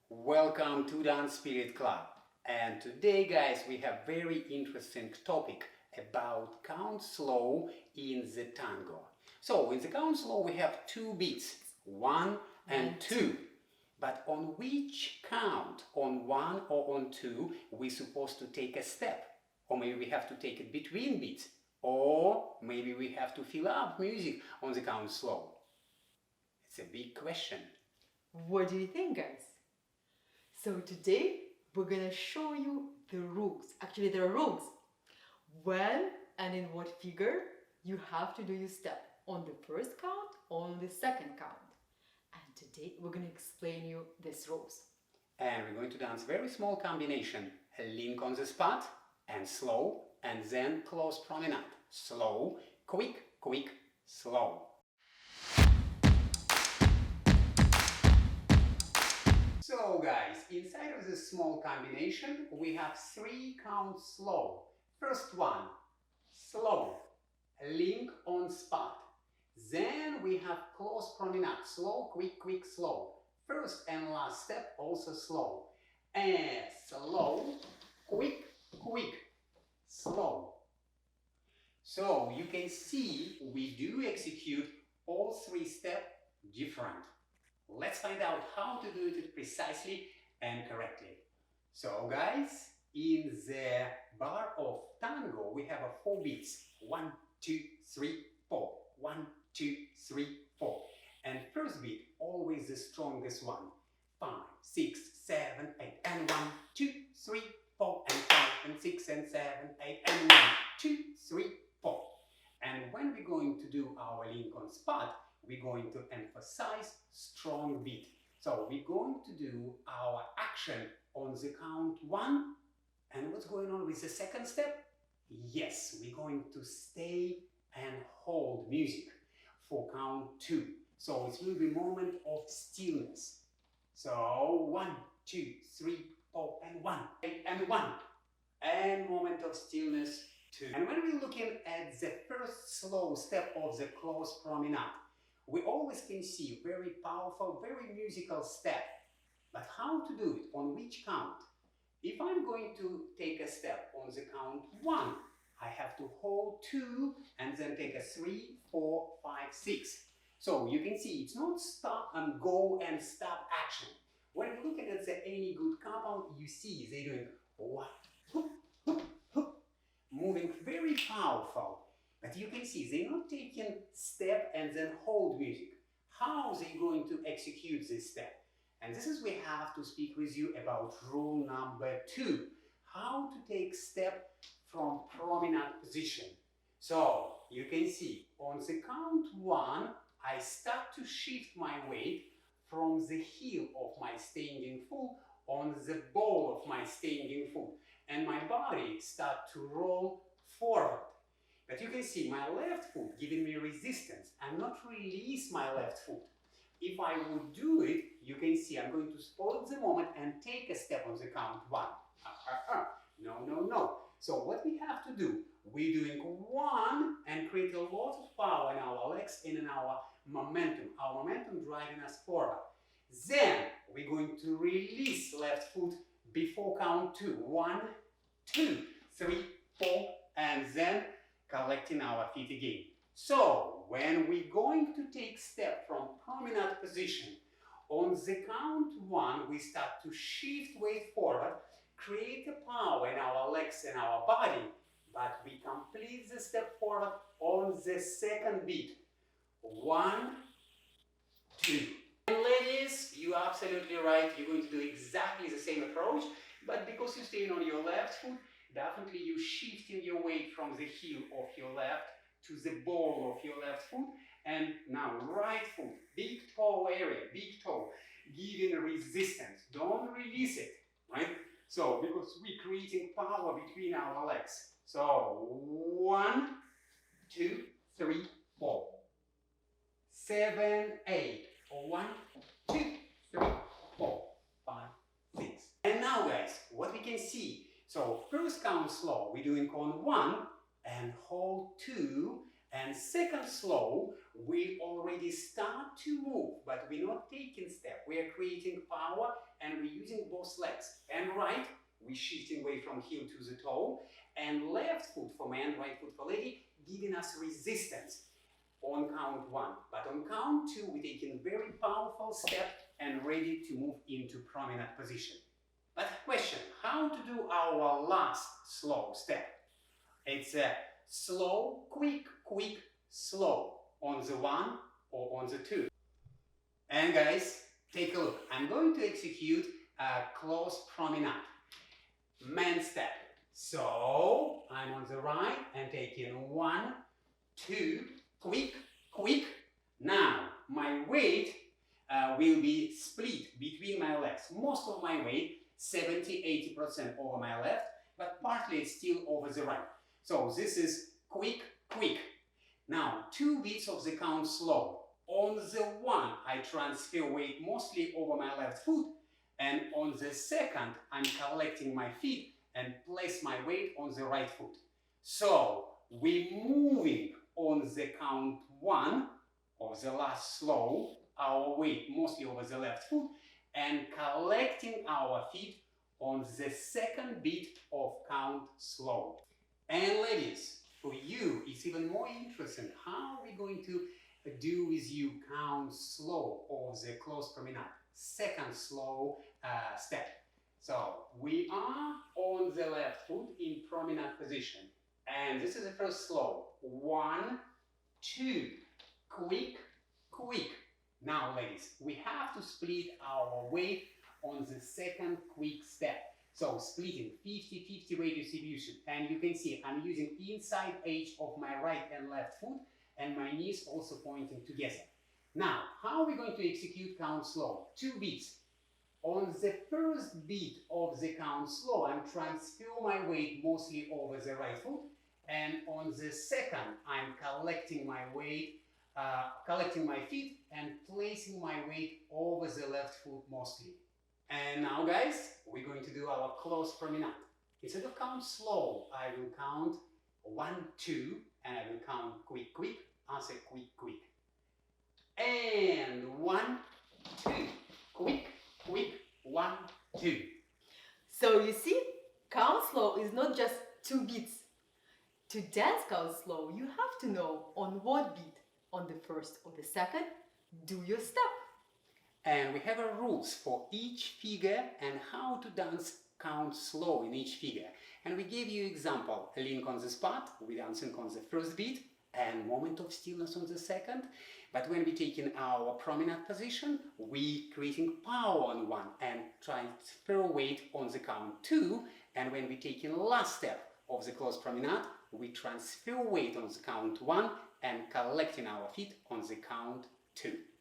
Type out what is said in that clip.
Welcome to Dance Spirit Club. And today, guys, we have very interesting topic about count slow in the tango. So in the count slow, we have two beats, one and two. But on which count, on one or on two, we're supposed to take a step? Or maybe we have to take it between beats. Or maybe we have to fill up music on the count slow. It's a big question. What do you think, guys? So today we're gonna show you the rules. Actually, there are rules. When and in what figure you have to do your step on the first count, on the second count. And today we're gonna explain you these rules. And we're going to dance very small combination. A link on the spot and slow, and then closed promenade. Slow, quick, quick, slow. So guys, inside of this small combination, we have three counts slow. First one, slow, link on spot. Then we have closed promenade, slow, quick, quick, slow. First and last step also slow. And slow, quick, quick, slow. So you can see we do execute all three steps different. Let's find out how to do it precisely and correctly. So guys, in the bar of tango, we have 4 beats. 1, 2, 3, 4. 1, 2, 3, 4. And first beat, always the strongest one. 5, 6, 7, 8. And 1, 2, 3, 4. And 5, and 6, and 7, 8. And 1, 2, 3, 4. And when we're going to do our link on spot, we're going to emphasize strong beat. So we're going to do our action on the count 1. And what's going on with the second step? Yes, we're going to stay and hold music for count 2. So it will be a moment of stillness. So 1, 2, 3, 4, and 1, and 1. And moment of stillness 2. And when we're looking at the first slow step of the closed promenade, we always can see very powerful, very musical step. But how to do it? On which count? If I'm going to take a step on the count 1, I have to hold 2 and then take a 3, 4, 5, 6. So you can see it's not stop and go and stop action. When you're looking at any good couple, you see they're doing what? Moving very powerful. But you can see they're not taking step and then hold music. How are they going to execute this step? And this is we have to speak with you about rule number 2. How to take step from promenade position. So you can see on the count 1, I start to shift my weight from the heel of my standing foot on the ball of my standing foot. And my body start to roll forward. But you can see my left foot giving me resistance. I'm not release my left foot. If I would do it, you can see I'm going to spoil the moment and take a step on the count 1. No, no, no. So what we have to do, we're doing 1 and create a lot of power in our legs and in our momentum driving us forward. Then we're going to release left foot before count 2. 1, 2, 3, 4, and then collecting our feet again. So when we're going to take step from promenade position, on the count 1, we start to shift weight forward, create a power in our legs and our body, but we complete the step forward on the second beat. 1, 2. And ladies, you're absolutely right. You're going to do exactly the same approach, but because you're staying on your left foot, definitely you're shifting your weight from the heel of your left to the ball of your left foot. And now right foot, big toe area, big toe, giving resistance. Don't release it, right? So, because we're creating power between our legs. So, 1, 2, 3, 4. 7, 8. 1, 2, 3, 4, 5, 6. And now guys, what we can see. So first count slow, we're doing on 1 and hold 2 And second slow, we already start to move, but we're not taking step. We are creating power and we're using both legs. And right, we're shifting away from heel to the toe. And left foot for man, right foot for lady, giving us resistance on count 1. But on count 2, we're taking very powerful step and ready to move into promenade position. But question, how to do our last slow step? It's a slow, quick, quick, slow on the 1 or on the 2. And guys, take a look. I'm going to execute a closed promenade. Man step. So I'm on the right and taking 1, 2, quick, quick. Now my weight will be split between my legs. Most of my weight, 70-80% over my left, but partly it's still over the right. So this is quick, quick. Now 2 beats of the count slow. On the 1, I transfer weight mostly over my left foot, and on the second, I'm collecting my feet and place my weight on the right foot. So we're moving on the count 1 of the last slow, our weight mostly over the left foot, and collecting our feet on the second beat of count slow. And ladies, for you, it's even more interesting how we're going to do with you count slow or the closed promenade, second slow step. So we are on the left foot in promenade position. And this is the first slow. 1, 2, quick, quick. Now, ladies, we have to split our weight on the second quick step. So splitting 50-50 weight distribution. And you can see I'm using inside edge of my right and left foot, and my knees also pointing together. Now, how are we going to execute count slow? 2 beats. On the first beat of the count slow, I'm transferring my weight mostly over the right foot, and on the second, I'm collecting my weight, collecting my feet and placing my weight over the left foot mostly. And now, guys, we're going to do our closed promenade. Instead of count slow, I will count 1, 2, and I will count quick, quick. I'll say quick, quick. And 1, 2, quick, quick, 1, 2. So you see, count slow is not just 2 beats. To dance count slow, you have to know on what beat, on the first or the second, do your step. And we have our rules for each figure and how to dance count slow in each figure. And we gave you example, a link on the spot, we dancing on the first beat, and moment of stillness on the second. But when we taking our promenade position, we creating power on 1 and transfer weight on the count 2. And when we taking last step of the closed promenade, we transfer weight on the count 1 and collecting our feet on the count 2.